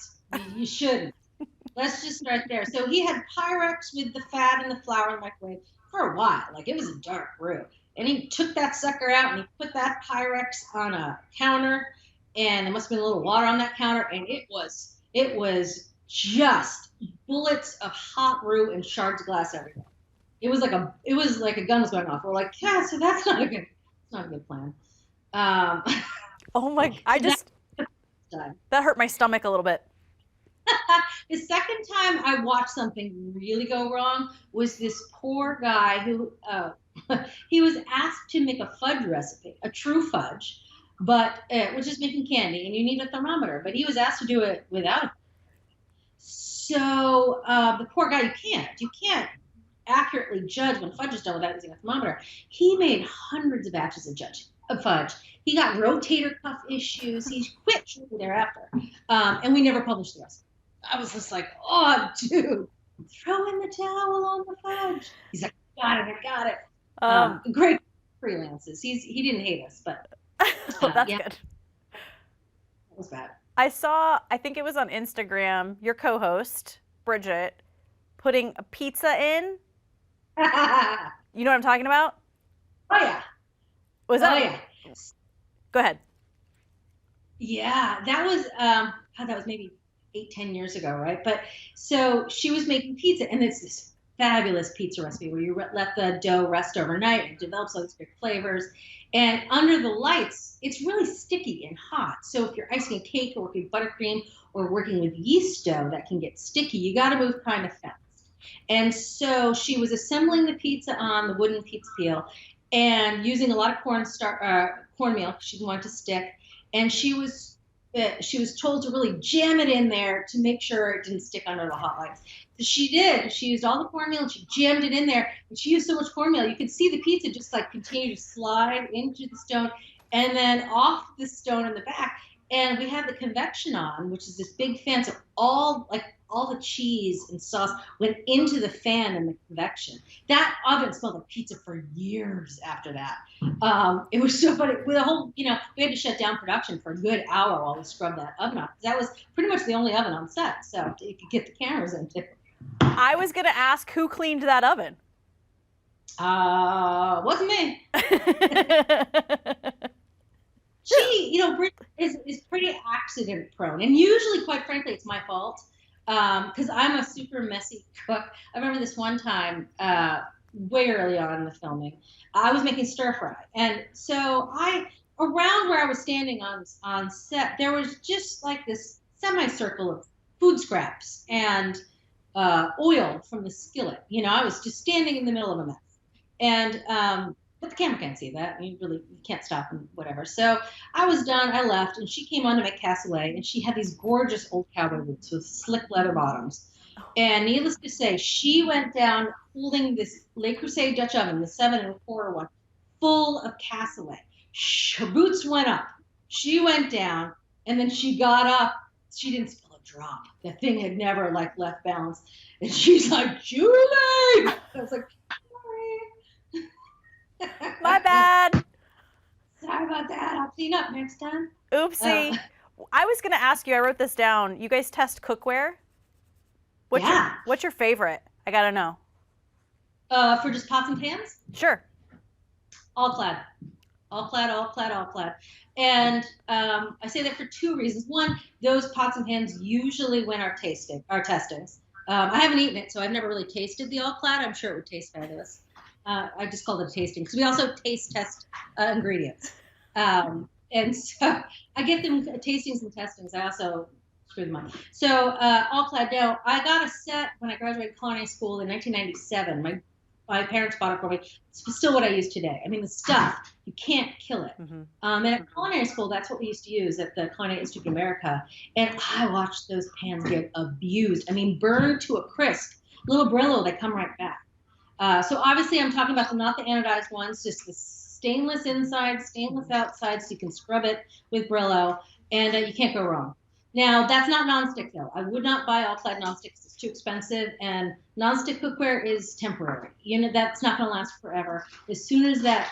You shouldn't. Let's just start there. So he had Pyrex with the fat and the flour in the microwave for a while. Like, it was a dark roux. And he took that sucker out and he put that Pyrex on a counter, and there must have been a little water on that counter, and it was just bullets of hot roux and shards of glass everywhere. It was like a gun was going off. We're like, yeah, so that's not a good plan. Oh my! That hurt my stomach a little bit. The second time I watched something really go wrong was this poor guy who he was asked to make a fudge recipe, a true fudge, but which is making candy, and you need a thermometer. But he was asked to do it without it. So the poor guy, you can't accurately judge when fudge is done without using a thermometer. He made hundreds of batches of fudge. He got rotator cuff issues. He quit shortly thereafter, and we never published the rest. I was just like, oh, dude, throw in the towel on the fudge. He's like, I got it. Great freelances. He didn't hate us, but that's yeah, good. that was bad. I think it was on Instagram, your co-host, Bridget, putting a pizza in. You know what I'm talking about? Oh, yeah. Was that? Oh, yeah. Go ahead. Yeah, that was maybe 8-10 years ago, right? But so she was making pizza, and it's this fabulous pizza recipe where you let the dough rest overnight and develops all these great flavors. And under the lights, it's really sticky and hot. So if you're icing a cake or working buttercream or working with yeast dough that can get sticky, you got to move kind of fast. And so she was assembling the pizza on the wooden pizza peel and using a lot of cornmeal because she didn't want it to stick. And she was told to really jam it in there to make sure it didn't stick under the hot lights. So she did. She used all the cornmeal and she jammed it in there. And she used so much cornmeal, you could see the pizza just like continue to slide into the stone and then off the stone in the back. And we had the convection on, which is this big fan. So all the cheese and sauce went into the fan in the convection. That oven smelled like pizza for years after that. It was so funny. With a whole, we had to shut down production for a good hour while we scrubbed that oven off. That was pretty much the only oven on set, so you could get the cameras into. I was going to ask who cleaned that oven. Wasn't me. She, Brit is pretty accident prone, and usually, quite frankly, it's my fault. Because I'm a super messy cook. I remember this one time, way early on in the filming, I was making stir fry. And so around where I was standing on set, there was just like this semicircle of food scraps and oil from the skillet. I was just standing in the middle of a mess. And but the camera can't see that. You can't stop and whatever. So I was done. I left, and she came on to make cassoulet, and she had these gorgeous old cowboy boots with slick leather bottoms. And needless to say, she went down holding this Le Creuset Dutch oven, the 7 1/4 one, full of cassoulet. Her boots went up. She went down, and then she got up. She didn't spill a drop. The thing had never left balance. And she's like, Julie! I was like, my bad. Sorry about that. I'll clean up next time. Oopsie. I was going to ask you, I wrote this down. You guys test cookware? What's your favorite? I got to know. For just pots and pans? Sure. All clad. And I say that for 2 reasons. One, those pots and pans usually win our testings. I haven't eaten it, so I've never really tasted the all clad. I'm sure it would taste fabulous. I just called it a tasting because we also taste test ingredients. And so I get them tastings and testings. I also screw them up. So all clad. Now, I got a set when I graduated culinary school in 1997. My parents bought it for me. It's still what I use today. I mean, the stuff, you can't kill it. Mm-hmm. And at culinary school, that's what we used to use at the Culinary Institute of America. And I watched those pans get abused. I mean, burned to a crisp. Little Brillo, they come right back. So obviously I'm talking about not the anodized ones, just the stainless inside, stainless outside, so you can scrub it with Brillo, and you can't go wrong. Now, that's not nonstick, though. I would not buy all-clad nonsticks. It's too expensive, and nonstick cookware is temporary. That's not going to last forever. As soon as that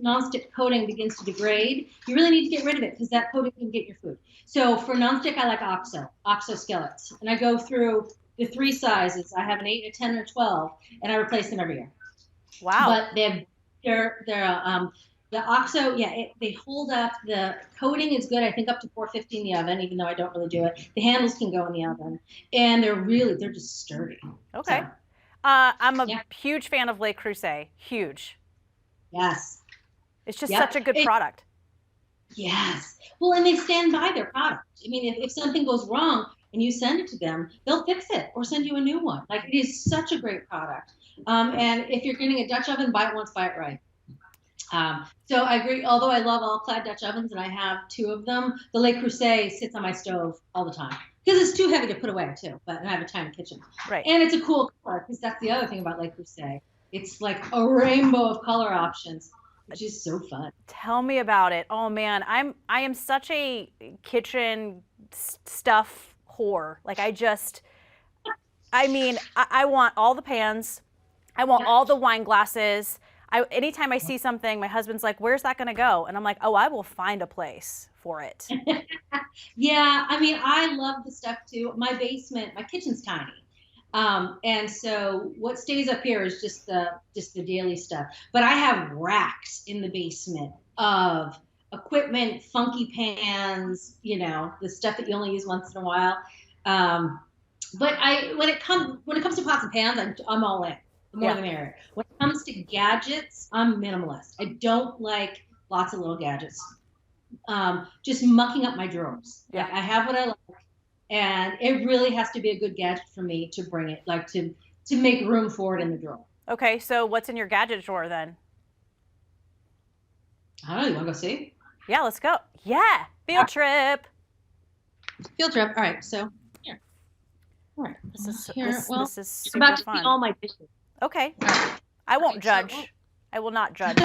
nonstick coating begins to degrade, you really need to get rid of it because that coating can get your food. So for nonstick, I like OXO skillets, and I go through the 3 sizes. I have an 8, a 10, and a 12, and I replace them every year. Wow. But they're the OXO, they hold up. The coating is good. I think up to 450 in the oven, even though I don't really do it. The handles can go in the oven, and they're just sturdy. Okay. So, I'm a huge fan of Le Creuset. Huge. Yes. It's just such a good product. Yes. Well, and they stand by their product. I mean, if something goes wrong, and you send it to them, they'll fix it or send you a new one. Like, it is such a great product. And if you're getting a Dutch oven, buy it once, buy it right. So I agree. Although I love all clad Dutch ovens and I have 2 of them, the Le Creuset sits on my stove all the time because it's too heavy to put away too. But I have a tiny kitchen, Right. and it's a cool color because that's the other thing about Le Creuset. It's like a rainbow of color options, which is so fun. Tell me about it. Oh man, I am such a kitchen stuff whore. Like I want all the pans. I want all the wine glasses. Anytime I see something, my husband's like, "Where's that going to go?" And I'm like, "Oh, I will find a place for it." Yeah, I mean, I love the stuff too. My kitchen's tiny. And so what stays up here is just the daily stuff. But I have racks in the basement of equipment, funky pans, the stuff that you only use once in a while. But when it comes to pots and pans, I'm all in. The more the merrier. When it comes to gadgets, I'm minimalist. I don't like lots of little gadgets. Just mucking up my drawers. Yeah. Like, I have what I like, and it really has to be a good gadget for me to bring it, like to make room for it in the drawer. Okay, so what's in your gadget drawer then? I don't know. You want to go see? Yeah, let's go. Yeah, field trip. Field trip. All right. So here. All right. This is I'm super about to fun. see all my dishes. Okay. I won't judge. I will not judge.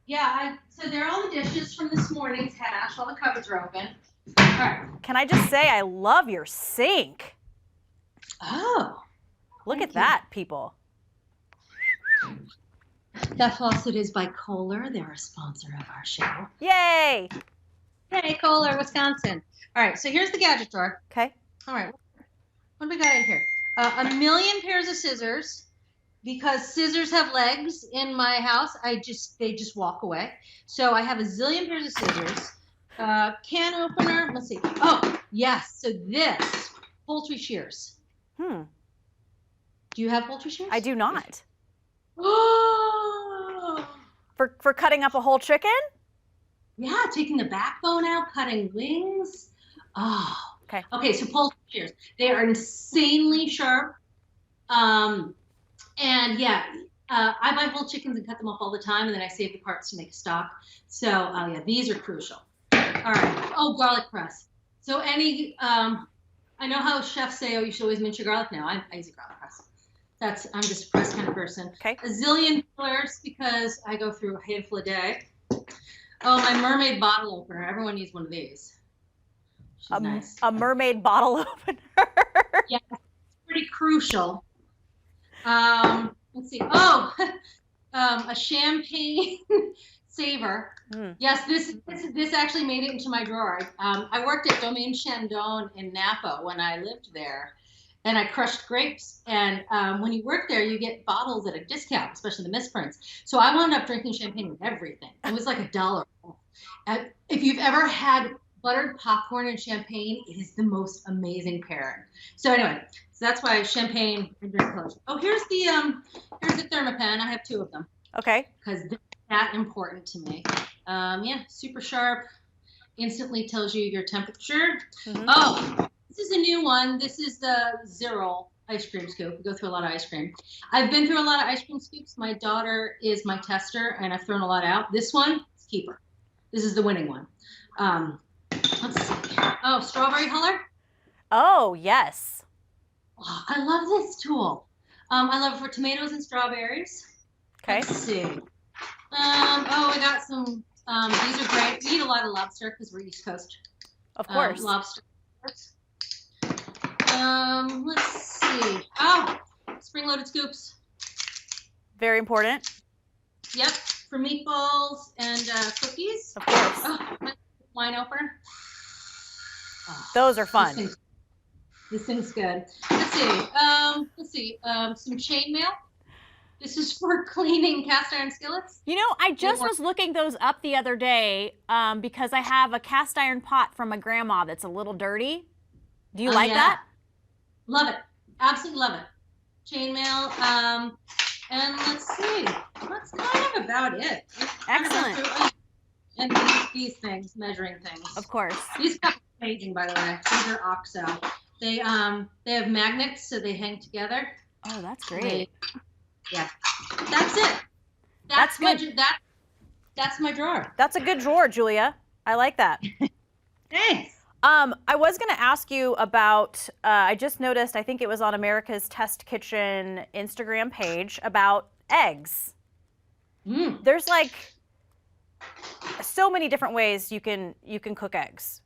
Yeah. So they're all the dishes from this morning's hash. All the cupboards are open. All right. Can I just say I love your sink? Oh. Look at that, people. That faucet is by Kohler. They're a sponsor of our show. Yay! Hey, Kohler, Wisconsin. All right, so here's the gadget drawer. Okay. All right, what do we got in here? 1 million pairs of scissors, because scissors have legs in my house. They just walk away. So I have a zillion pairs of scissors. Can opener. Let's see. Oh, yes. So this poultry shears. Do you have poultry shears? I do not. Oh. For cutting up a whole chicken? Yeah, taking the backbone out, cutting wings. Oh. Okay. Okay, so poultry shears. They are insanely sharp. And yeah, I buy whole chickens and cut them up all the time, and then I save the parts to make stock. So yeah, these are crucial. All right. Oh, garlic press. So I know how chefs say, oh, you should always mince your garlic. No, I use a garlic press. I'm just a press kind of person. Okay. A zillion fillers because I go through a handful a day. Oh, my mermaid bottle opener. Everyone needs one of these. She's nice. A mermaid bottle opener. Yeah, it's pretty crucial. Let's see. Oh, a champagne saver. Yes, this actually made it into my drawer. I worked at Domaine Chandon in Napa when I lived there, and I crushed grapes. And when you work there, you get bottles at a discount, especially the misprints. So I wound up drinking champagne with everything. It was like $1. If you've ever had buttered popcorn and champagne, it is the most amazing pairing. So anyway, so that's why champagne and drink colors. Oh, here's the Thermopan. I have 2 of them. Okay. Because they're that important to me. Yeah, super sharp. Instantly tells you your temperature. Oh, this is a new one. This is the Zero ice cream scoop. We go through a lot of ice cream. I've been through a lot of ice cream scoops. My daughter is my tester, and I've thrown a lot out. This one is keeper. This is the winning one. Let's see. Oh, strawberry color. Oh, yes. Oh, I love this tool. I love it for tomatoes and strawberries. Okay. Let's see. Oh, we got some. These are great. We eat a lot of lobster because we're East Coast. Of course. Lobster. Let's see. Oh, spring-loaded scoops. Very important. Yep, for meatballs and cookies. Of course. Oh, wine opener. Oh, those are fun. This thing's good. Let's see. Some chainmail. This is for cleaning cast iron skillets. You know, I just was looking those up the other day because I have a cast iron pot from my grandma that's a little dirty. Do you like that? Love it. Absolutely love it. Chainmail. And let's see. That's kind of about it. Excellent. And these things, measuring things. Of course. These cups are amazing, by the way. These are OXO. They have magnets, so they hang together. Oh, that's great. Yeah, that's it. That's my good. That's my drawer. That's a good drawer, Julia. I like that. Thanks. I was going to ask you about, I just noticed, I think it was on America's Test Kitchen Instagram page, about eggs. There's like so many different ways you can cook eggs.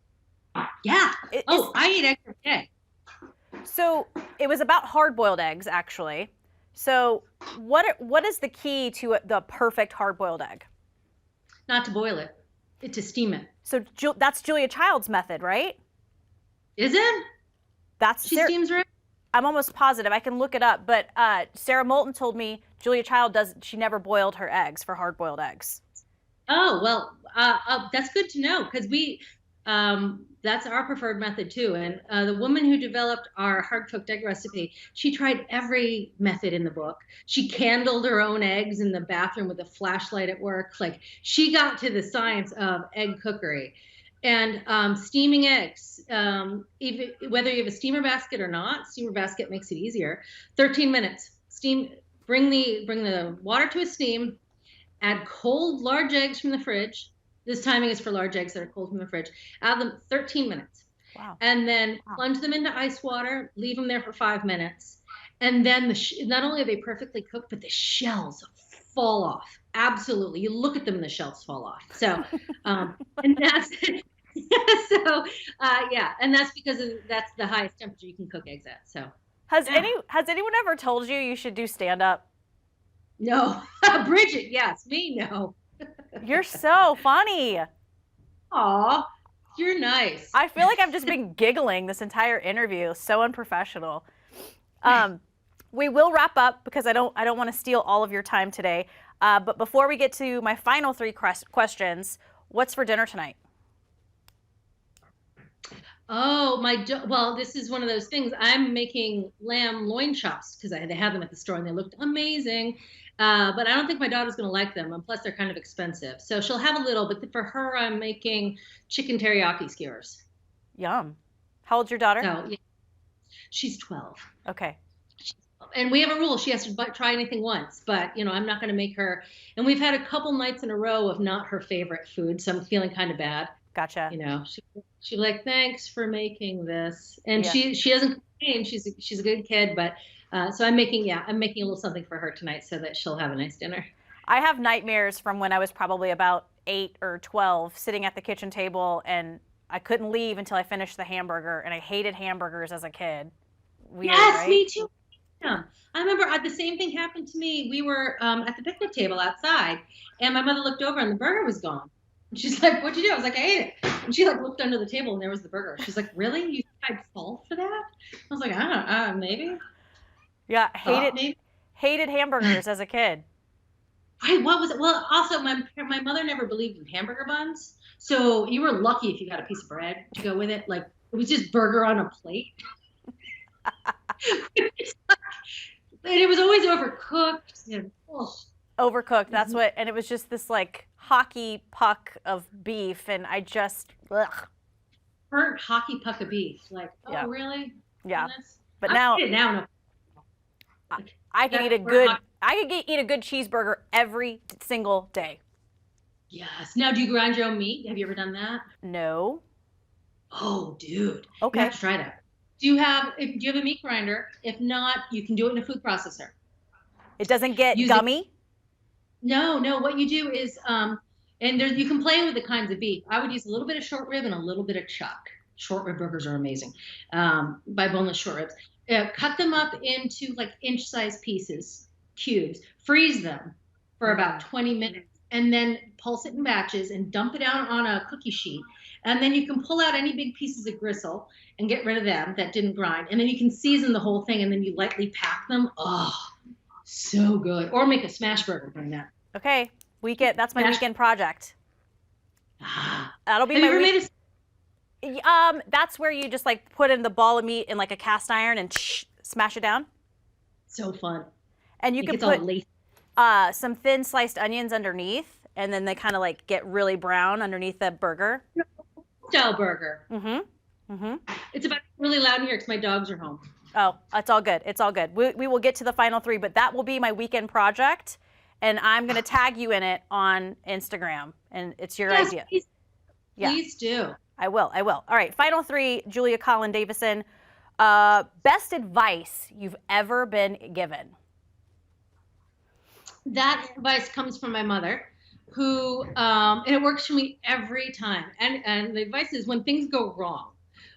Yeah. I eat eggs every day. So it was about hard-boiled eggs, actually. So what is the key to the perfect hard-boiled egg? Not to boil it, to steam it. So that's Julia Child's method, right? Is it? She steams right? I'm almost positive. I can look it up. But Sarah Moulton told me Julia Child she never boiled her eggs for hard-boiled eggs. Oh, well, that's good to know, because that's our preferred method too. And the woman who developed our hard-cooked egg recipe, she tried every method in the book. She candled her own eggs in the bathroom with a flashlight at work. Like, she got to the science of egg cookery. And steaming eggs, whether you have a steamer basket or not, steamer basket makes it easier. 13 minutes. Bring the water to a steam. Add cold large eggs from the fridge. This timing is for large eggs that are cold from the fridge. Add them 13 minutes. Wow. And then plunge them into ice water. Leave them there for 5 minutes. And then not only are they perfectly cooked, but the shells fall off. Absolutely. You look at them and the shells fall off. So, and that's and that's because that's the highest temperature you can cook eggs at. So has anyone ever told you should do stand-up? No. Bridget, yes. Me, no. You're so funny. Aw, you're nice. I feel like I've just been giggling this entire interview. So unprofessional. We will wrap up because I don't want to steal all of your time today. But before we get to my final 3 questions, what's for dinner tonight? Oh, well, this is one of those things. I'm making lamb loin chops because they had them at the store and they looked amazing. But I don't think my daughter's going to like them. And plus, they're kind of expensive. So she'll have a little. But for her, I'm making chicken teriyaki skewers. Yum. How old's your daughter? So, yeah, she's 12. Okay. And we have a rule. She has to try anything once. But, I'm not going to make her. And we've had a couple nights in a row of not her favorite food. So I'm feeling kind of bad. Gotcha. She's like, thanks for making this. And she doesn't complain. She's a good kid. But so I'm making a little something for her tonight so that she'll have a nice dinner. I have nightmares from when I was probably about 8 or 12, sitting at the kitchen table, and I couldn't leave until I finished the hamburger, and I hated hamburgers as a kid. Weird, yes, right? Me too. Yeah. I remember the same thing happened to me. We were at the picnic table outside, and my mother looked over, and the burger was gone. And she's like, "What'd you do?" I was like, "I ate it." And she looked under the table, and there was the burger. She's like, "Really? You tried salt for that?" I was like, "I don't know, maybe." Yeah, hated hamburgers as a kid. What was it? Well, also my mother never believed in hamburger buns, so you were lucky if you got a piece of bread to go with it. Like, it was just burger on a plate. And it was always overcooked. Overcooked. That's what. And it was just this like hockey puck of beef, and I just burnt hockey puck of beef. Like, oh really? Yeah. But now I could eat a good cheeseburger every single day. Yes. Now, do you grind your own meat? Have you ever done that? No. Oh, dude. Okay. You have to try that. Do you have a meat grinder? If not, you can do it in a food processor. It doesn't get gummy? No. What you do is, you can play with the kinds of beef. I would use a little bit of short rib and a little bit of chuck. Short rib burgers are amazing. By boneless short ribs. Cut them up into like inch-sized pieces, cubes. Freeze them for about 20 minutes. And then pulse it in batches and dump it out on a cookie sheet. And then you can pull out any big pieces of gristle and get rid of them that didn't grind. And then you can season the whole thing and then you lightly pack them. Oh, so good. Or make a smash burger from that. Okay. That's my weekend project. That'll be that's where you just like put in the ball of meat in like a cast iron and smash it down. So fun. And you can put some thin sliced onions underneath, and then they kind of like get really brown underneath the burger. Style burger. It's about really loud in here because my dogs are home. Oh, it's all good. It's all good. We will get to the final 3, but that will be my weekend project, and I'm going to tag you in it on Instagram, and it's your idea. Please do. I will. All right, final 3, Julia Collin Davison. Best advice you've ever been given? That advice comes from my mother, who, and it works for me every time. And the advice is when things go wrong,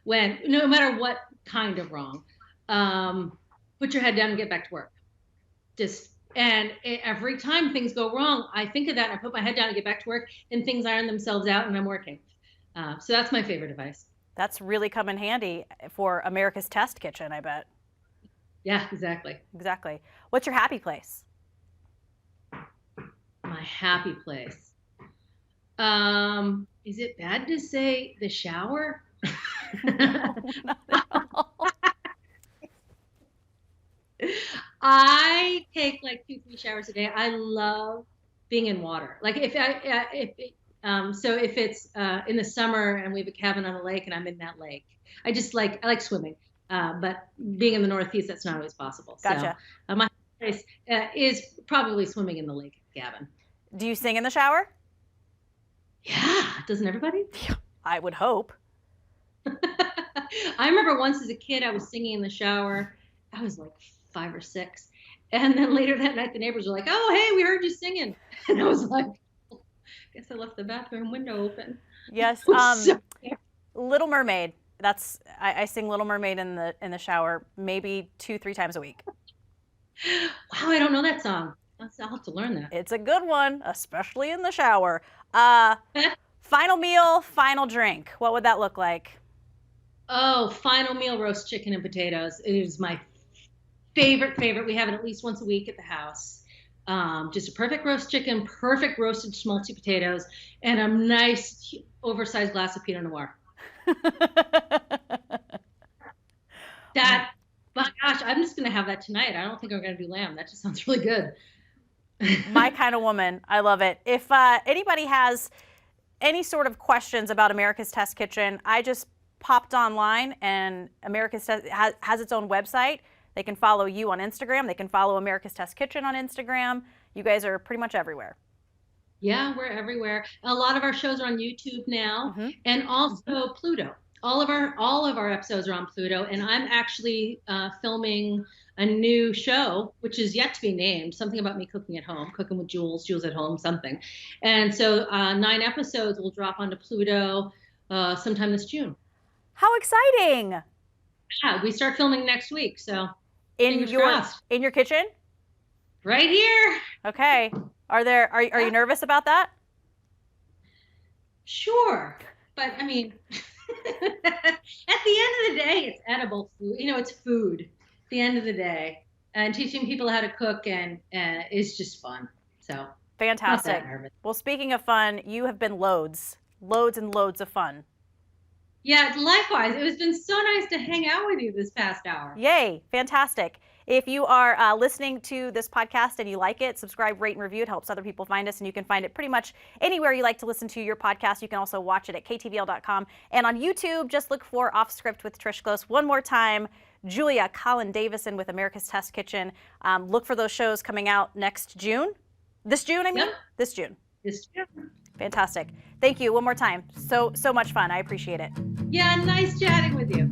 no matter what kind of wrong, put your head down and get back to work. Every time things go wrong, I think of that and I put my head down and get back to work, and things iron themselves out and I'm working. So that's my favorite advice. That's really come in handy for America's Test Kitchen, I bet. Yeah, exactly. Exactly. What's your happy place? My happy place. Is it bad to say the shower? No, not at all. I take like 2-3 showers a day. I love being in water. Like if it's in the summer and we have a cabin on a lake and I'm in that lake, I like swimming. But being in the Northeast, that's not always possible. Gotcha. So my place is probably swimming in the lake cabin. Do you sing in the shower? Yeah, doesn't everybody? I would hope. I remember once as a kid, I was singing in the shower. I was like 5 or 6. And then later that night, the neighbors were like, "Oh, hey, we heard you singing." And I was like, oh, guess I left the bathroom window open. Yes. Little Mermaid. I sing Little Mermaid in the shower maybe 2-3 times a week. Wow, I don't know that song. I'll have to learn that. It's a good one, especially in the shower. Final meal, final drink. What would that look like? Oh, final meal, roast chicken and potatoes. It is my favorite. We have it at least once a week at the house. Just a perfect roast chicken, perfect roasted schmaltzy potatoes, and a nice oversized glass of Pinot Noir. But gosh, I'm just going to have that tonight. I don't think I'm going to do lamb. That just sounds really good. My kind of woman. I love it. If anybody has any sort of questions about America's Test Kitchen, I just popped online, and America's Test has its own website. They can follow you on Instagram. They can follow America's Test Kitchen on Instagram. You guys are pretty much everywhere. Yeah, we're everywhere. A lot of our shows are on YouTube now, and also Pluto. All of our episodes are on Pluto, and I'm actually filming a new show, which is yet to be named, something about me cooking at home, cooking with Jules at home, something. And so 9 episodes will drop onto Pluto sometime this June. How exciting! Yeah, we start filming next week, so in your kitchen? Right here. Okay. Are you nervous about that? Sure, but I mean, at the end of the day, it's edible food. It's food. At the end of the day, and teaching people how to cook and is just fun. So fantastic. Well, speaking of fun, you have been loads and loads of fun. Yeah, likewise. It has been so nice to hang out with you this past hour. Yay, fantastic. If you are listening to this podcast and you like it, subscribe, rate, and review. It helps other people find us, and you can find it pretty much anywhere you like to listen to your podcast. You can also watch it at ktvl.com. And on YouTube, just look for Off Script with Trish Close. One more time, Julia Collin Davison with America's Test Kitchen. Look for those shows coming out next June. This June, I mean? Yep. This June. Fantastic. Thank you one more time. So much fun. I appreciate it. Yeah, nice chatting with you.